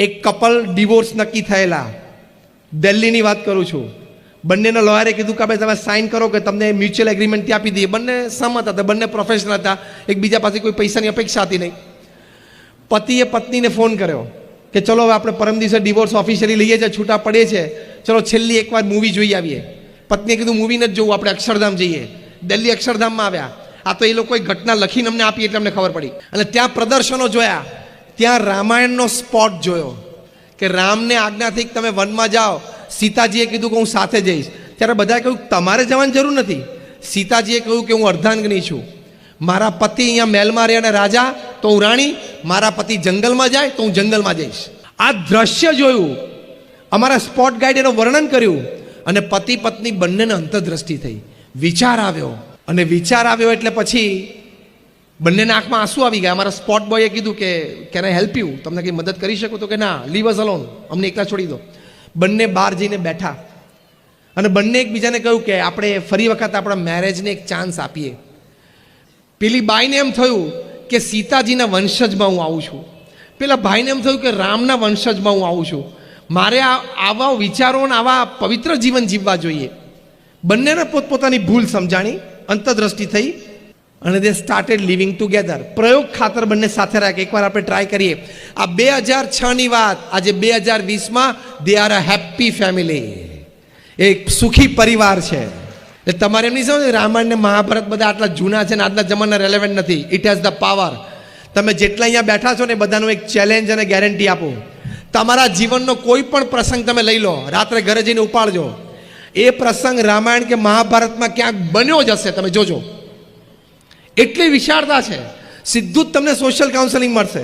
એક couple divorce નક્કી થયેલા, દિલ્હીની વાત કરું છું. બંનેના લોયરે કીધું કે તમે સાઇન કરો કે તમને મ્યુચ્યુઅલ એગ્રીમેન્ટથી આપી દઈએ. બંને સહમત હતા, બંને પ્રોફેશનલ હતા, એકબીજા પાસે કોઈ પૈસાની અપેક્ષા હતી નહીં. પતિએ પત્નીને ફોન કર્યો કે ચલો હવે આપણે પરમ દિવસે ડિવોર્સ ઓફિશિયલી લઈએ છીએ, છૂટા પડે છે, ચલો છેલ્લી એકવાર મૂવી જોઈ આવીએ. પત્નીએ કીધું મૂવી નથી જોવું, આપણે અક્ષરધામ જઈએ. દિલ્હી અક્ષરધામમાં આવ્યા. આ તો એ લોકોએ ઘટના લખીને અમને આપી એટલે અમને ખબર પડી. અને ત્યાં પ્રદર્શનો જોયા, ત્યાં રામાયણનો સ્પોટ જોયો કે રામને આજ્ઞા થઈ તમે વનમાં જાઓ. સીતાજીએ કીધું કે હું સાથે જઈશ. ત્યારે બધાએ કહ્યું તમારે જવાની જરૂર નથી. સીતાજીએ કહ્યું કે હું અર્ધાંગની છું, મારા પતિ અહીંયા મહેલમાં રહે અને રાજા તો હું રાણી, મારા પતિ જંગલમાં જાય તો હું જંગલમાં જઈશ. આ દ્રશ્ય જોયું, અમારા સ્પોટ ગાઈડ એનું વર્ણન કર્યું અને પતિ પત્ની બંનેને અંતરદ્રષ્ટિ થઈ. વિચાર આવ્યો અને વિચાર આવ્યો એટલે પછી બંનેના આંખમાં આંસુ આવી ગયા. અમારા સ્પોટ બોયે કીધું કે કેન આઈ હેલ્પ યુ, તમને કંઈ મદદ કરી શકું? તો કે ના, લીવ અસ અલોન, અમને એકલા છોડી દો. બંને બહાર જઈને બેઠા અને બંને એકબીજાને કહ્યું કે આપણે ફરી વખત આપણા મેરેજને એક ચાન્સ આપીએ. પેલી બાઈને એમ થયું કે સીતાજીના વંશજમાં હું આવું છું, પેલા ભાઈને એમ થયું કે રામના વંશજમાં હું આવું છું. મારે આવા વિચારો અને આવા પવિત્ર જીવન જીવવા જોઈએ. બંનેને પોતપોતાની ભૂલ સમજાણી, અંતરદ્રષ્ટિ થઈ અને દે સ્ટાર્ટેડ લિવિંગ ટુગેધર. પ્રયોગ ખાતર બંને સાથે રહ્યા કે એકવાર આપણે ટ્રાય કરીએ. આ 2006ની વાત, આજે 2020માં they are a happy family, એક સુખી પરિવાર છે. એટલે તમારે એમ નહીં સમજો રામાયણ ને મહાભારત બધા આટલા જૂના છે ને આજના જમાના રેલેવન્ટ નથી. It has the power. તમે જેટલા અહીંયા બેઠા છો ને બધાનો એક ચેલેન્જ અને ગેરંટી આપો. તમારા જીવનનો કોઈ પણ પ્રસંગ તમે લઈ લો, રાત્રે ઘરે જઈને ઉપાડજો. એ પ્રસંગ રામાયણ કે મહાભારતમાં ક્યાંક બન્યો જ હશે, તમે જોજો. એટલી વિશાળતા છે. સીધું જ તમને સોશિયલ કાઉન્સેલિંગ મળશે.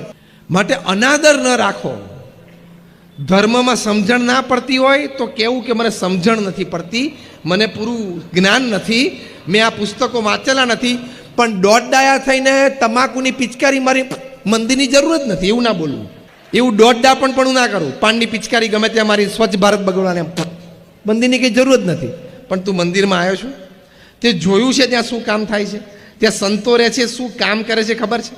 માટે અનાદર ન રાખો. ધર્મમાં સમજણ ના પડતી હોય તો કેવું કે મને સમજણ નથી પડતી, મને પૂરું જ્ઞાન નથી, મેં આ પુસ્તકો વાંચેલા નથી. પણ દોડડાયા થઈને તમાકુની પિચકારી મારી મંદિરની જરૂર જ નથી એવું ના બોલવું. એવું દોડડા પણ ના કરું. પાનની પિચકારી ગમે ત્યાં મારી સ્વચ્છ ભારત બગડવાને મંદિરની કંઈ જરૂર જ નથી. પણ તું મંદિરમાં આવ્યો છું, તે જોયું છે ત્યાં શું કામ થાય છે, ત્યાં સંતો રહે છે, શું કામ કરે છે ખબર છે?